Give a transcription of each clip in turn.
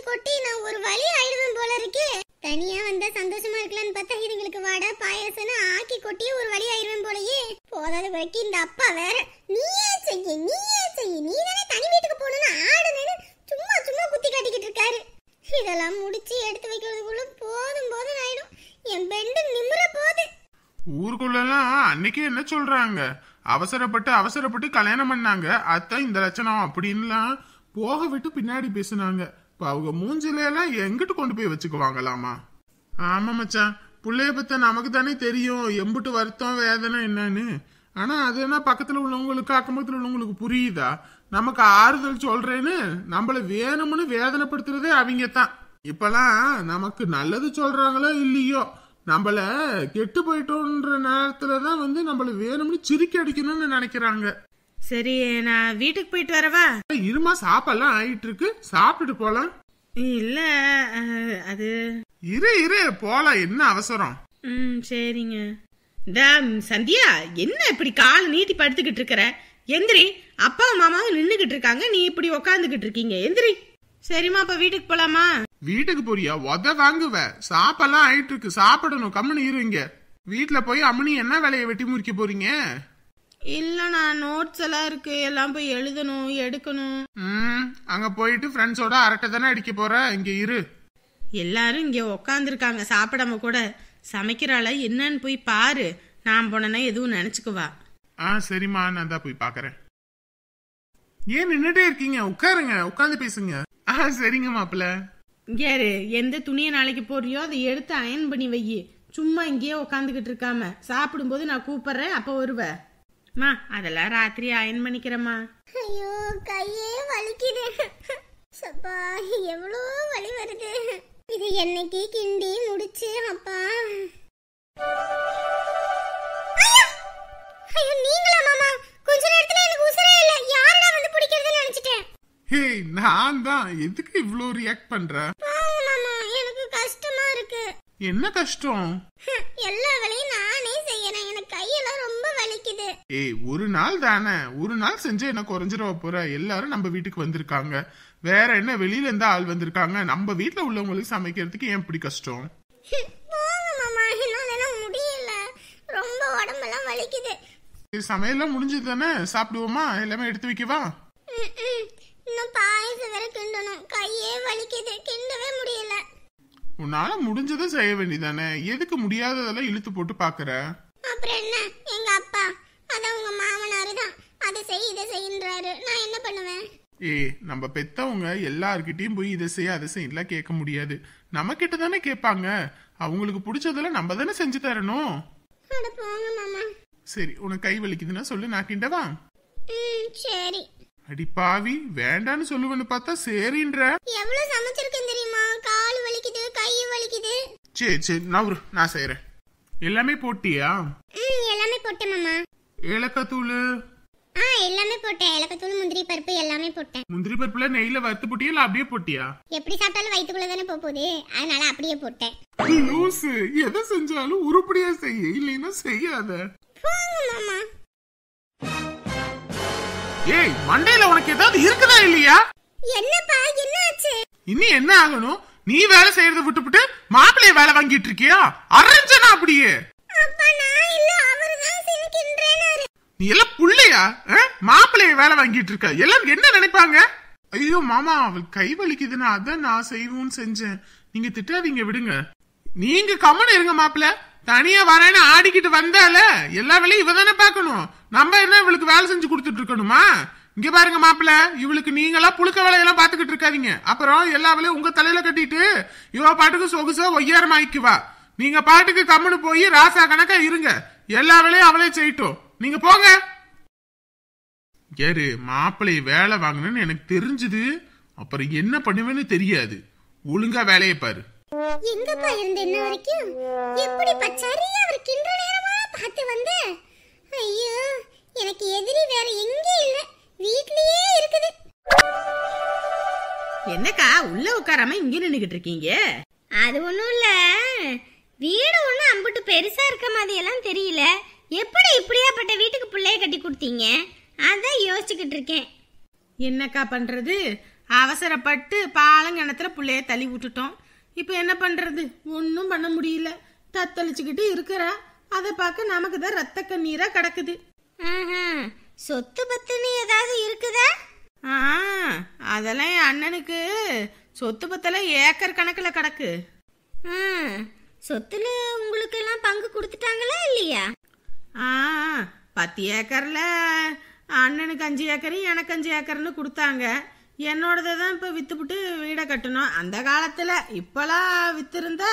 கொட்டி நான் ஒரு வழி ஆயிடுவேன் போல இருக்கு. தனியா வந்தா சந்தோஷமா இருக்கலாம்னு பார்த்தா இதுங்களுக்கு வடை பாயாசம்னு ஆக்கி கொட்டி ஒரு வழி ஆயிடுவேன் போலயே. போதாத வரைக்கும் இந்த அப்பா வேற நீயே செய்ய நீ தானே தனி வீட்டுக்கு போகணும்னு ஆடுனேன்னு சும்மா சும்மா குத்தி காட்டிக்கிட்டு இருக்காரு. இதெல்லாம் முடிச்சு எடுத்து வைக்கிறதுக்குள்ள போதும் ஆயிடும். என் பெண்டு நிமிர போகுது. ஊருக்குள்ளலாம் அன்னைக்கு என்ன சொல்றாங்க, அவசரப்பட்டு கல்யாணம் பண்ணாங்க, அதான் இந்த லட்சணம் அப்படின்லாம் போக விட்டு பின்னாடி பேசுனாங்க. இப்ப அவங்க மூஞ்சில எல்லாம் எங்கிட்டு கொண்டு போய் வச்சுக்குவாங்களாமா? ஆமா மச்சான், புள்ளைய பத்த நமக்கு தானே தெரியும் எம்பிட்டு வருத்தம் வேதனை என்னன்னு. ஆனா அது என்ன பக்கத்துல உள்ளவங்களுக்கு அக்கம் பக்கத்துல உள்ளவங்களுக்கு புரியுதா? நமக்கு ஆறுதல் சொல்றேன்னு நம்மள வேணும்னு வேதனைப்படுத்துறதே அவங்க தான். இப்பெல்லாம் நமக்கு நல்லது சொல்றாங்களோ இல்லையோ, நம்மள கெட்டு போயிட்டோன்ற நேரத்துலதான் நம்மள வேணும்னு சிரிக்க அடிக்கணும்னு நினைக்கிறாங்க. சரி, நான் வீட்டுக்கு போயிட்டு வரவா? இருமா, சாப்பாடுலாம் ஆயிட்டு இருக்கு, சாப்பிட்டுட்டு போலாம். இல்ல அது இரு போலாம், என்ன அவசரம்? சரிங்க. இந்த சந்தியா, என்ன இப்படி கால் நீட்டி படுத்துக்கிட்டு இருக்கிற? எந்திரி. அப்பாவும் மாமாவும் நின்னுகிட்டு இருக்காங்க, நீ இப்படி உக்காந்துகிட்டு இருக்கீங்க. எந்திரி. சரிம்மா, அப்ப வீட்டுக்கு போலாமா? வீட்டுக்கு போறியா? உத வாங்குவ. சாப்பாடுலாம் ஆயிட்டு இருக்கு, சாப்பிடணும். கம்முன்னு இருங்க. வீட்டுல போய் அம்மனி என்ன வேலையை வெட்டி முறிக்க போறீங்க? இல்ல, நான் நோட்ஸ் எல்லாம் இருக்கு, எல்லாம் போய் எழுதணும், எடுக்கணும். அங்க போயிட்டு ஃப்ரெண்ட்ஸோட அரட்டை தானே அடிக்க போற, இங்க இரு. எல்லாரும் இங்க உக்காந்துருக்காங்க சாப்பிடாம கூட. சமைக்கிறாள என்னன்னு போய் பாரு. நான் போனேன்னா எதுவும் நினைச்சுக்குவா. சரிம்மா, நான் தான் போய் பாக்குறேன். ஏன் நின்னுட்டே இருக்கீங்க? உட்காருங்க, உட்காந்து பேசுங்க. சரிங்க மாப்பிள்ள. இங்கே எந்த துணியை நாளைக்கு போடுறியோ அதை எடுத்து அயன் பண்ணி வை. சும்மா இங்கேயே உக்காந்துக்கிட்டு இருக்காம சாப்பிடும்போது நான் கூப்பிடுறேன், அப்ப வருவ. மா, அதெல்லாம் ராத்திரி அயன் பண்ணிக்கிறேம்மா. ஐயோ, கையே வலிக்குது. சப்பா, எவ்வளோ வலி வருது. இது என்னைக்கு கிண்டி முடிச்சு அப்பா. ஐயோ, நீங்களா மாமா? கொஞ்ச நேரத்துல எனக்கு உசுரே இல்ல. யாரடா வந்து பிடிக்கிறதுன்னு நினைச்சிட்டேன். ஹே, நான் தான். எதுக்கு இவ்ளோ ரியாக்ட் பண்ற? மாமா, எனக்கு கஷ்டமா இருக்கு. என்ன கஷ்டம்? எல்லா வேலையும் நானே செய்யறேன், எனக்கு கையெல்லாம் ரொம்ப வலிக்குது. ஒரு நாள் தானே, ஒரு நாள் செஞ்சு என்ன குறைஞ்சிரவ போற? எல்லாரும் நம்ம வீட்டுக்கு வந்திருக்காங்க, வேற என்ன வெளியில இருந்து ஆள் வந்திருக்காங்க. நம்ம வீட்டுல உள்ளவங்களுக்கு சமைக்கிறதுக்கு ஏன் இப்படி கஷ்டம்? மாமா, என்னால முடியல, ரொம்ப உடம்பெல்லாம் வலிக்குது. சமையல்லாம் முடிஞ்சது தானே, சாப்பிடுவோமா? எல்லாமே எடுத்து வைக்கவா? இன்னும் பாயசம் வேற கிண்டணும், கையே வலிக்குது, கிண்டவே முடியல. உன்னால முடிஞ்சதை செய்ய வேண்டியதானே, எதுக்கு முடியாததெல்லாம் இழுத்து போட்டு பாக்குற? அப்புறம் என்ன, எங்க அப்பா அதான் உங்க மாமனாரு தான் அதை செய் இதை செய்யன்றாரு, நான் என்ன பண்ணுவேன்? நம்ம பெத்தவங்க எல்லார்கிட்டயும் போய் இதை செய்ய அதை செய்யலாம் கேட்க முடியாது. நம்ம கிட்ட தானே கேட்பாங்க. அவங்களுக்கு பிடிச்சதெல்லாம் நம்ம தானே செஞ்சு தரணும். அட போங்க மாமா. சரி, உனக்கு கை வலிக்குதுன்னா சொல்லு, நான் கிண்டவா? சரி. அடி பாவி, வேண்டான்னு சொல்லுவேன்னு பார்த்தா சரின்ற. எவ்வளவு சமைச்சிருக்கேன் தெரியுமா? கால் வலிக்குது, கை வலிக்குது. சரி நான் செய்யறேன். எல்லாமே போட்டியா? எல்லாமே போட்டேன் மாமா. ஏலக்காய் தூள் எல்லாமே போட்டேன். ஏலக்காய் தூள், முந்திரி பருப்பு எல்லாமே போட்டேன். முந்திரி பருப்புல நெய்ல வறுத்து போட்டியா இல்ல அப்படியே போட்டியா? எப்படி சாப்பிட்டாலும் வயித்துக்குள்ள தானே போகுது, அதனால அப்படியே போட்டேன். லூசு, எதை செஞ்சாலும் உருப்படியா செய்ய, இல்லைன்னா செய்யாத. போங்க மாமா. ஏய், மண்டையில உனக்கு ஏதாவது இருக்குதா இல்லையா? என்னப்பா, என்ன ஆச்சு? இன்னும் என்ன ஆகணும்? நீ வேலை செய்யறத விட்டுவிட்டு மாப்பிள்ளைய வேலை வாங்கிட்டு இருக்கியா? அரஞ்சனா அப்படியே. அப்பா, நான் இல்ல, அவர்தான் சிரிக்கின்றாரு. நீ எல்லாம் புள்ளையா? மாப்பிள்ளைய வேலை வாங்கிட்டு இருக்க, எல்லாரும் என்ன நினைப்பாங்க? ஐயோ மாமா, அவள் கை வலிக்குதுன்னா அதான் நான் செய்வோம்னு செஞ்சேன். நீங்க திட்டாதீங்க, விடுங்க. நீங்க கம்மனு இருங்க மாப்பிள்ள. தனியா வரேன்னு ஆடிக்கிட்டு வந்தால எல்லா வேலையும் இவ தானே பாக்கணும். நம்ம என்ன இவளுக்கு வேலை செஞ்சு கொடுத்துட்டு இருக்கணுமா? இங்க பாருங்க மாப்பிள்ள, இவளுக்கு நீங்களா புழுக்க வேலையெல்லாம் பாத்துக்கிட்டு இருக்காதீங்க. அப்புறம் எல்லா வேலையும் உங்க தலையில கட்டிட்டு இவ பாட்டுக்கு சொகுசா ஒய்யாரம் ஆயிக்குவா. நீங்க பாட்டுக்கு கம்முனு போய் ராசா கணக்கா இருங்க. எல்லா வேலையும் அவளே செய்யட்டும், நீங்க போங்க. யாரு மாப்பிள்ளை வேலை வாங்கணும்னு எனக்கு தெரிஞ்சது, அப்புறம் என்ன பண்ணுவேன்னு தெரியாது. ஒழுங்கா வேலையை பாரு. எங்கப்பா இருந்த என்ன வரைக்கும் எப்படி பச்சரியா அவர் கிண்ட நேரமா பார்த்து வந்து. ஐயோ, எனக்கு எதிரி வேற எங்கே இல்ல, வீட்லயே இருக்குது. என்னக்கா உள்ள உட்காராம இங்க நின்னுகிட்டு இருக்கீங்க? அது ஒண்ணும் இல்ல, வீடு ஒண்ணு அம்புட்டு பெருசா இருக்க மாதிரி எல்லாம் தெரியல. எப்படி இப்படியாப்பட்ட வீட்டுக்கு பிள்ளைய கட்டி கொடுத்தீங்க, அதான் யோசிச்சுக்கிட்டு இருக்கேன். என்னக்கா பண்றது, அவசரப்பட்டு பாலங்கிணத்துல புள்ளைய தள்ளி விட்டுட்டோம். இப்ப என்ன பண்றது? ஒன்னும் பண்ண முடியல. தத்தளிச்சுக்கிட்டு இருக்கிறா. அதை பார்க்க நமக்கு தான் ரத்த கண்ணீரா கிடக்குது. சொத்து பத்துன்னு ஏதாவது இருக்குதா? அதெல்லாம் என் அண்ணனுக்கு சொத்து பத்தெல்லாம் ஏக்கர் கணக்குல கிடக்கு. சொத்துல உங்களுக்கு எல்லாம் பங்கு கொடுத்துட்டாங்களா இல்லையா? 10 ஏக்கர்ல அண்ணனுக்கு 5 ஏக்கர், எனக்கு 5 ஏக்கர்னு கொடுத்தாங்க. என்னோடதை தான் இப்போ வித்துப்புட்டு வீடை கட்டணும். அந்த காலத்தில் இப்போலாம் வித்துருந்தா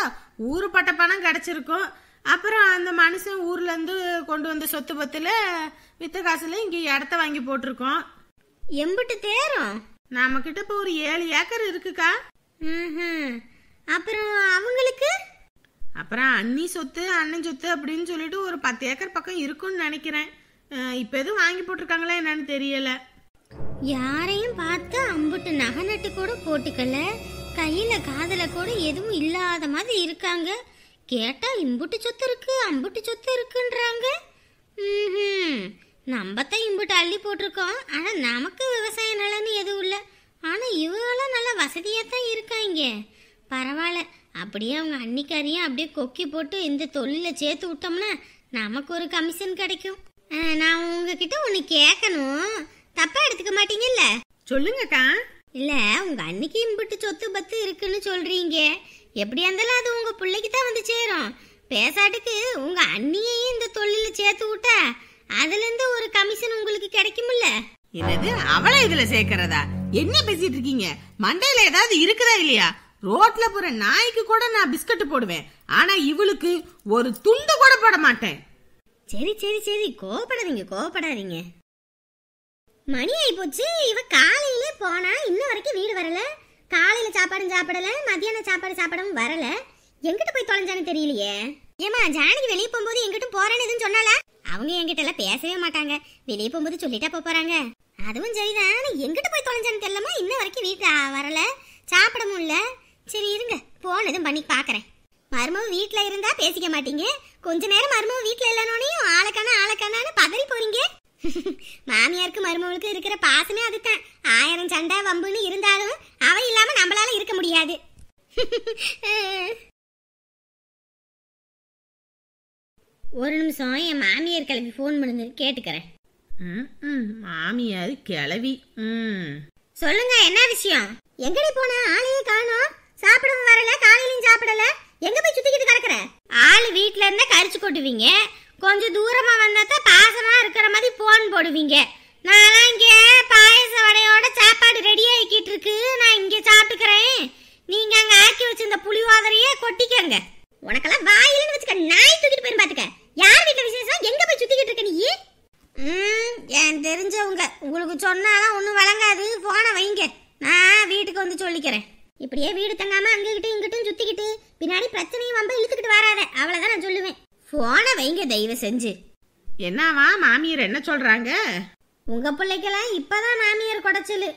ஊரு பட்ட பணம் கிடச்சிருக்கும். அப்புறம் அந்த மனுஷன் ஊர்லேருந்து கொண்டு வந்த சொத்து பத்தில் வித்த காசுல இங்கே இடத்த வாங்கி போட்டிருக்கோம். எம்பிட்டு தேரும்? நம்மக்கிட்ட இப்போ ஒரு 7 ஏக்கர் இருக்குக்கா. அப்புறம் அவங்களுக்கு? அப்புறம் அண்ணி சொத்து அண்ணன் சொத்து அப்படின்னு சொல்லிட்டு ஒரு 10 ஏக்கர் பக்கம் இருக்குன்னு நினைக்கிறேன். இப்போ எதுவும் வாங்கி போட்டிருக்காங்களா என்னன்னு தெரியல. யாரையும் பார்த்து அம்புட்டு நகை நட்டு கூட போட்டுக்கல, கையில காதல கூட எதுவும் இல்லாத மாதிரி இருக்காங்க. கேட்டா இம்புட்டு சொத்து இருக்கு அம்புட்டு சொத்து இருக்குன்றாங்க. நம்மத்தான் இம்புட்டு அள்ளி போட்டிருக்கோம். ஆனா நமக்கு விவசாய நிலன்னு எதுவும் இல்லை. ஆனா இவங்களும் நல்லா வசதியா தான் இருக்காங்க. பரவாயில்ல. அப்படியே அவங்க அன்னிக்காரையும் அப்படியே கொக்கி போட்டு இந்த தொழில சேர்த்து விட்டோம்னா நமக்கு ஒரு கமிஷன் கிடைக்கும். நான் உங்ககிட்ட ஒண்ணு கேட்கணும், தப்பா எடுத்துக்க மாட்டீங்கல்ல? சொல்லுங்கக்கா. இல்ல, உங்க அன்னைக்கு இம்பிட்டு சொத்து பத்து இருக்குன்னு சொல்றீங்க. எப்படியா இருந்தாலும் அது உங்க பிள்ளைக்கு தான் வந்து சேரும். பேசாட்டுக்கு உங்க அண்ணியையும் இந்த தொழில சேர்த்து விட்டா அதுல இருந்து ஒரு கமிஷன் உங்களுக்கு கிடைக்கும்ல? என்னது அவளை இதுல சேர்க்கிறதா? என்ன பேசிட்டு இருக்கீங்க? மண்டையில ஏதாவது இருக்குதா இல்லையா? ரோட்ல போற நாய்க்கு கூட நான் பிஸ்கட் போடுவேன். ஆனா இவளுக்கு ஒரு துண்டு கூட போட மாட்டேன். சரி சரி சரி, கோவப்படாதீங்க கோவப்படாதீங்க. மணி ஆயி போச்சு. இவ காலையிலே போனா இன்ன வரைக்கும் வீடு வரல. காலையில சாப்பாடும் சாப்பிடல, மத்தியான சாப்பாடு சாப்பிடவும் வரல. எங்கிட்ட போய் தொலைஞ்சான்னு தெரியலையே. ஏமா ஜானகி வெளியே போகும்போது எங்கிட்டும் போறேன்னு எதுவும் சொன்னால? அவங்க என்கிட்ட எல்லாம் பேசவே மாட்டாங்க. வெளியே போகும்போது சொல்லிட்டா போறாங்க. அதுவும் சரிதான். எங்கிட்ட போய் தொலைஞ்சான்னு தெரியலமா, இன்ன வரைக்கும் வீட்டு வரல, சாப்பிடவும் இல்ல. சரி இருங்க, போனதும் பண்ணி பாக்குறேன். மருமவ வீட்டுல இருந்தா பேசிக்க மாட்டீங்க, கொஞ்ச நேரம் மருமவ வீட்டுல இல்லைனோனையும் ஆளக்கானான்னு பதறி போறீங்க. மாமியாருக்கு மருமவளுக்கு இருக்கிற பாசமே அதுதான். 1000 சண்டை வம்புன்னு இருந்தாலும் அவ இல்லாம நம்மளால இருக்க முடியாது. ஒரு நிமிஷம், என் மாமியார் கிளம்பி போன் பண்ணுது, கேட்டுக்கிறேன். மாமியார் கிளவி. சொல்லுங்க, என்ன விஷயம்? எங்கடி போன? ஆளையே காணோம். சாப்பிடவும் வரல, காலையிலும் சாப்பிடல. எங்க போய் சுத்திக்கிட்டு கிடக்குற? ஆளு வீட்டுல இருந்தா கரிச்சு கொட்டுவீங்க, கொஞ்சம் தூரமா வந்தாதான் பாசமா இருக்கிற மாதிரி போன் போடுவீங்க. நான் இங்க பாயச வடையோட சாப்பாடு ரெடி ஆகிக்கிட்டு இருக்கு, நான் இங்க சாப்பிட்டுக்கிறேன். நீங்க அங்க ஆக்கி வச்சிருந்த புளியோதரையே கொட்டிக்கங்க. உனக்கெல்லாம் வாயிலன்னு வச்சுக்க, நாய் தூக்கிட்டு போயிரும் பாத்துக்க. யார் வீட்டுல விசேஷம்? எங்க போய் சுத்திக்கிட்டு இருக்க நீ? ஏன் தெரிஞ்சவங்க, உங்களுக்கு சொன்னாலும் ஒன்னும் வழங்காது. போன வைங்க, நான் வீட்டுக்கு வந்து சொல்லிக்கிறேன். இப்படியே வீடு தங்காம அங்கிட்டும் இங்கிட்டும் சுத்திக்கிட்டு பின்னாடி பிரச்சனையும் வம்ப இழுத்துக்கிட்டு வராத, அவ்வளவுதான் நான் சொல்லுவேன். போன வைங்க தயவு செஞ்சு. என்னவா மாமியார் என்ன சொல்றாங்க? உங்க பிள்ளைக்கெல்லாம் இப்பதான் மாமியார் குடைச்சல்.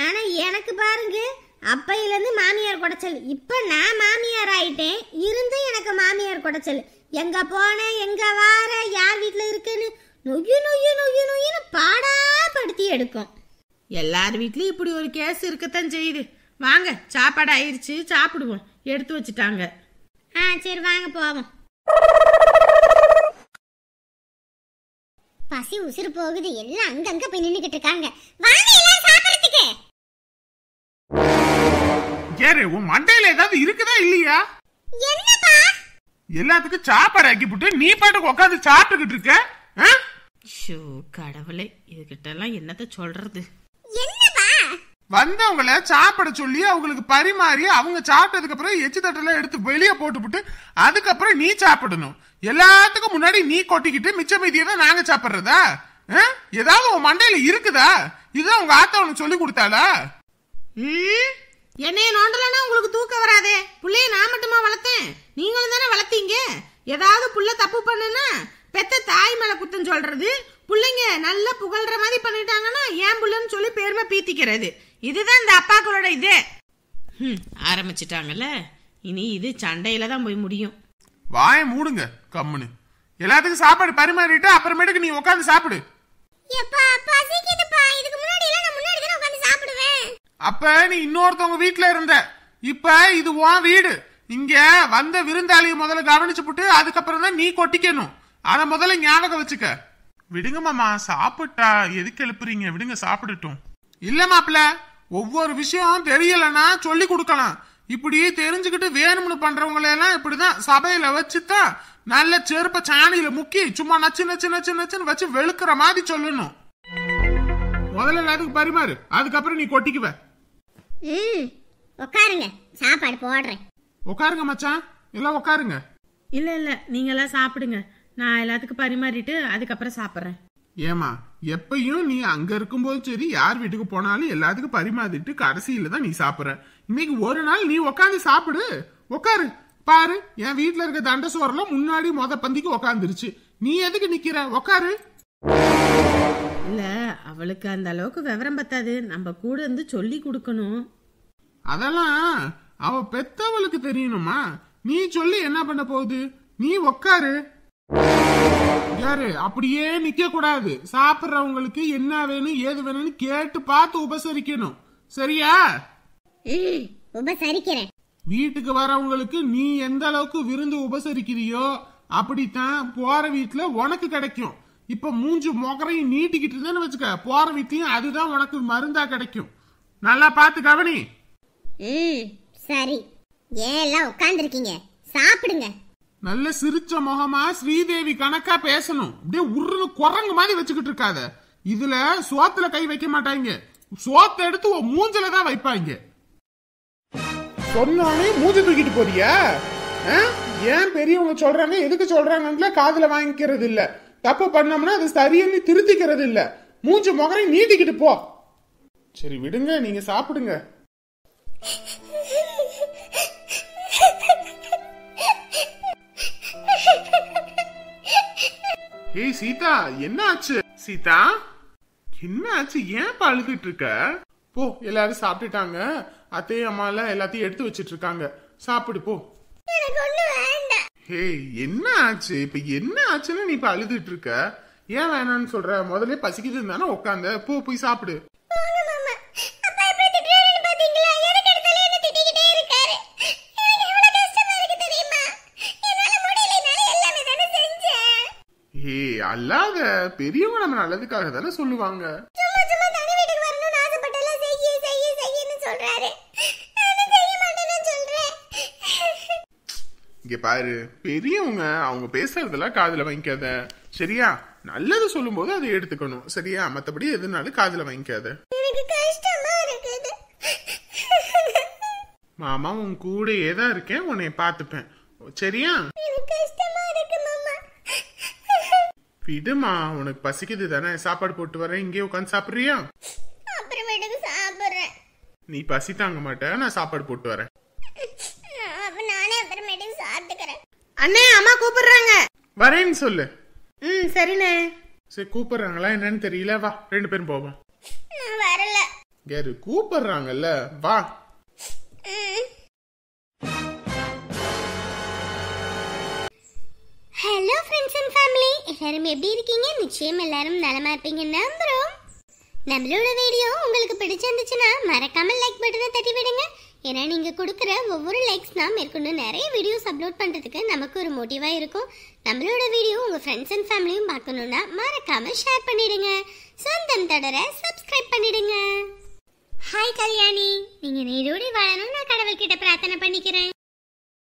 ஆனா எனக்கு பாருங்க, அப்பையில இருந்து மாமியார் குடைச்சல். இப்ப நான் மாமியார் ஆயிட்டேன், இருந்து எனக்கு மாமியார் குடைச்சல். எங்க போன எங்க வார யார் வீட்டுல இருக்குன்னு நொய்யு நொய்யு நொய்யு நொய்யுன்னு பாடா படுத்தி எடுக்கும். எல்லார் வீட்லயும் இப்படி ஒரு கேஸ் இருக்கத்தான் செய்யுது. வாங்க, சாப்பாடு ஆயிடுச்சு, சாப்பிடுவோம். எடுத்து வச்சுட்டாங்க. சரி வாங்க போவோம். பசி உசுறு போகுது, எல்லாம் அங்கங்க போய் நின்னுகிட்டு இருக்காங்க. வாங்க எல்லாம் சாப்பிடுறதுக்கு. ஏறு, உன் மண்டையில ஏதாவது இருக்குதா இல்லையா? என்னப்பா எல்லாத்துக்கும் சாப்பாடு ஆக்கி போட்டு நீ பாட்டுக்கு உட்காந்து சாப்பிட்டுக்கிட்டு இருக்க? ஷோ கடவுளே, இதுகிட்ட எல்லாம் என்னத்த சொல்றது? என்னப்பா வந்தவங்கள சாப்பிட சொல்லி அவங்களுக்கு பரிமாறி அவங்க சாப்பிட்டதுக்கு அப்புறம் எச்சு தட்டெல்லாம் எடுத்து வெளியே போட்டுவிட்டு அதுக்கப்புறம் நீ சாப்பிடணும். எல்லாத்துக்கும் முன்னாடி நீ கொட்டிக்கிட்டு மிச்ச மீதியை தான் நாங்க சாப்பிடுறதா? ஏதாவது உன் மண்டையில இருக்குதா? இதுதான் உங்க ஆத்தா உனக்கு சொல்லி கொடுத்தாளா? என்னைய நோண்டலன்னா உங்களுக்கு தூக்கம் வராதே. புள்ளைய நான் மட்டுமா வளர்த்தேன்? நீங்களும் தானே வளர்த்தீங்க. ஏதாவது புள்ள தப்பு பண்ணுன்னா பெத்த தாய் மேல குத்தம் சொல்றது, பிள்ளைங்க நல்லா புகழ்ற மாதிரி பண்ணிட்டாங்கன்னா ஏன் புள்ளன்னு சொல்லி பெருமை பீத்திக்கிறது. இதுதான் இந்த அப்பாக்களோட இதே. ஆரம்பிச்சிட்டாங்கல்ல, இனி இது சண்டையில தான் போய் முடியும். வாய மூடுங்க கம்முன்னு. எல்லாத்துக்கும் சாப்பாடு பரிமாறிட்டு அப்புறமேட்டுக்கு நீ உட்காந்து சாப்பிடு. அப்ப நீ இன்னொருத்தவங்க வீட்டுல இருந்த, இப்ப இது உன் வீடு. இங்க வந்த விருந்தாளியை முதல்ல கவனிச்சு போட்டு அதுக்கப்புறம் தான் நீ கொட்டிக்கணும். அத முதல்ல ஞாபகம் வச்சுக்க. விடுங்க மாமா, சாப்பிட்டா எதுக்கு எழுப்புறீங்க? விடுங்க, சாப்பிடட்டும். இல்ல மாப்பிள்ள, ஒவ்வொரு விஷயம் தெரியலன்னா சொல்லி கொடுக்கலாம். இப்படி தெரிஞ்சுக்கிட்டு வேணும்னு பண்றவங்களை எல்லாம் இப்படிதான் சபையில வச்சுதான் நல்ல செருப்ப சாணியில முக்கி சும்மா நச்சு நச்சு நச்சு நச்சுன்னு வச்சு வெளுக்கிற மாதிரி சொல்லணும். முதல்ல எல்லாத்துக்கும் பரிமாறு, அதுக்கப்புறம் நீ கொட்டிக்குவ. உட்காருங்க, சாப்பாடு போடுறேன். உட்காருங்க மச்சான், எல்லாம் உட்காருங்க. இல்ல இல்ல, நீங்க எல்லாம் சாப்பிடுங்க, நான் எல்லாத்துக்கும் பரிமாறிட்டு அதுக்கப்புறம் சாப்பிட்றேன். ஏமா, எப்பயும் நீ அங்க இருக்கும்போது சரி, யார் வீட்டுக்கு போனாலும் எல்லாத்துக்கும் பரிமாறிட்டு கடைசியில தான் நீ சாப்பிடுற. இன்னைக்கு ஒரு நாள் நீ உக்காந்து சாப்பிடு. உட்காரு. பாரு, என் வீட்டுல இருக்க தண்ட சோறுல முன்னாடி மொத பந்திக்கு உக்காந்துருச்சு. நீ எதுக்கு நிக்கிற? உக்காரு. இல்ல, அவளுக்கு அந்த அளவுக்கு விவரம் பத்தாது, நம்ம கூட இருந்து சொல்லி கொடுக்கணும். அதெல்லாம் அவ பெத்தவளுக்கு தெரியணுமா? நீ சொல்லி என்ன பண்ண போகுது? நீ உக்காரு. யாரு அப்படியே நிக்க கூடாது. சாப்பிடுறவங்களுக்கு என்ன வேணும் ஏது வேணும்னு கேட்டு பார்த்து உபசரிக்கணும். சரியா? உபசரிக்கிறேன். வீட்டுக்கு வரவங்களுக்கு நீ எந்த அளவுக்கு விருந்து உபசரிக்கிறியோ அப்படித்தான் போற வீட்டுல உனக்கு கிடைக்கும். இப்ப மூஞ்சு மொகரையும் நீட்டிக்கிட்டு இருந்தேன்னு வச்சுக்க, போற வீட்லயும் அதுதான் உனக்கு மருந்தா கிடைக்கும். நல்லா பார்த்து கவனி. சரி, ஏன் எல்லாம் உட்கார்ந்துருக்கீங்க? சாப்பிடுங்க. நல்ல சிரிச்ச முகமா ஸ்ரீதேவி கணக்கா பேசணும். அப்படியே உருன்னு குரங்கு மாதிரி வச்சுக்கிட்டு இருக்காத. இதுல சோத்துல கை வைக்க மாட்டாங்க, சோத்தை எடுத்து மூஞ்சில தான் வைப்பாங்க. சொன்னானே மூஞ்சி தூக்கிட்டு போறியா? ஏன் பெரியவங்க சொல்றாங்க எதுக்கு சொல்றாங்கன்னு காதுல வாங்கிக்கிறது இல்ல. தப்பு பண்ணோம்னா அது சரின்னு திருத்திக்கிறது இல்ல. மூஞ்சி முகரை நீட்டிக்கிட்டு போ. சரி விடுங்க, நீங்க சாப்பிடுங்க. ஏய் சீதா, என்ன ஆச்சு? சீதா, என்ன ஆச்சு? ஏன் அழுதுட்டு இருக்க? போ, எல்லாரும் சாப்பிட்டுட்டாங்க. அத்தையும் அம்மா எல்லாம் எல்லாத்தையும் எடுத்து வச்சிட்டு இருக்காங்க. சாப்பிடு போ. ஹே, என்ன ஆச்சு? இப்ப என்ன ஆச்சுன்னு நீ இப்ப அழுதுட்டு இருக்க? ஏன் வேணான்னு சொல்ற? முதல்ல பசிக்குது தானே உட்காந்த. போ, போய் சாப்பிடு. அல்லாத பெரியவங்க நம்ம நல்லதுக்காக தானே சொல்லுவாங்க. இங்க பாரு, பெரியவங்க அவங்க பேசுறதெல்லாம் காதுல வாங்கிக்காத. சரியா? நல்லது சொல்லும் போது அதை எடுத்துக்கணும். சரியா? மத்தபடி எதுனாலும் காதுல வாங்கிக்காத. மாமா உன் கூடயே தான் இருக்கேன், உன்னை பாத்துப்பேன். சரியா? விடுமா, உனக்கு பசிக்குது தானே, சாப்பாடு போட்டு வரேன். இங்கே உட்காந்து சாப்பிடுறியா? நீ பசி தாங்க மாட்ட, நான் சாப்பாடு போட்டு வரேன். அண்ணே, அம்மா கூப்பிடுறாங்க. வரேன்னு சொல்லு. சரிண்ணே. சரி, கூப்பிடுறாங்களா என்னன்னு தெரியல. வா, ரெண்டு பேரும் போவோம். வரல. யாரு கூப்பிடுறாங்கல்ல? வா. ஹலோ ஃப்ரெண்ட்ஸ் அண்ட் ஃபேமிலி, எல்லாரும் எப்படி இருக்கீங்க? நிச்சயம் எல்லாரும் நலமா இருப்பீங்க நம்புறோம். நம்மளோட வீடியோ உங்களுக்கு பிடிச்சிருந்துச்சுன்னா மறக்காம லைக் பட்டனை தட்டி விடுங்க. ஏன்னா நீங்க கொடுக்குற ஒவ்வொரு லைக்ஸ் தான் மேற்கொண்டு நிறைய வீடியோஸ் அப்லோட் பண்றதுக்கு நமக்கு ஒரு மோட்டிவா இருக்கும். நம்மளோட வீடியோ உங்க ஃப்ரெண்ட்ஸ் அண்ட் ஃபேமிலியும் பார்க்கணும்னா மறக்காம ஷேர் பண்ணிடுங்க. சொந்தம் தொடர சப்ஸ்கிரைப் பண்ணிடுங்க. ஹாய் கல்யாணி, நீங்க நீரோடி வாழணும் நான் கடவுள்கிட்ட பிரார்த்தனை பண்ணிக்கிறேன்.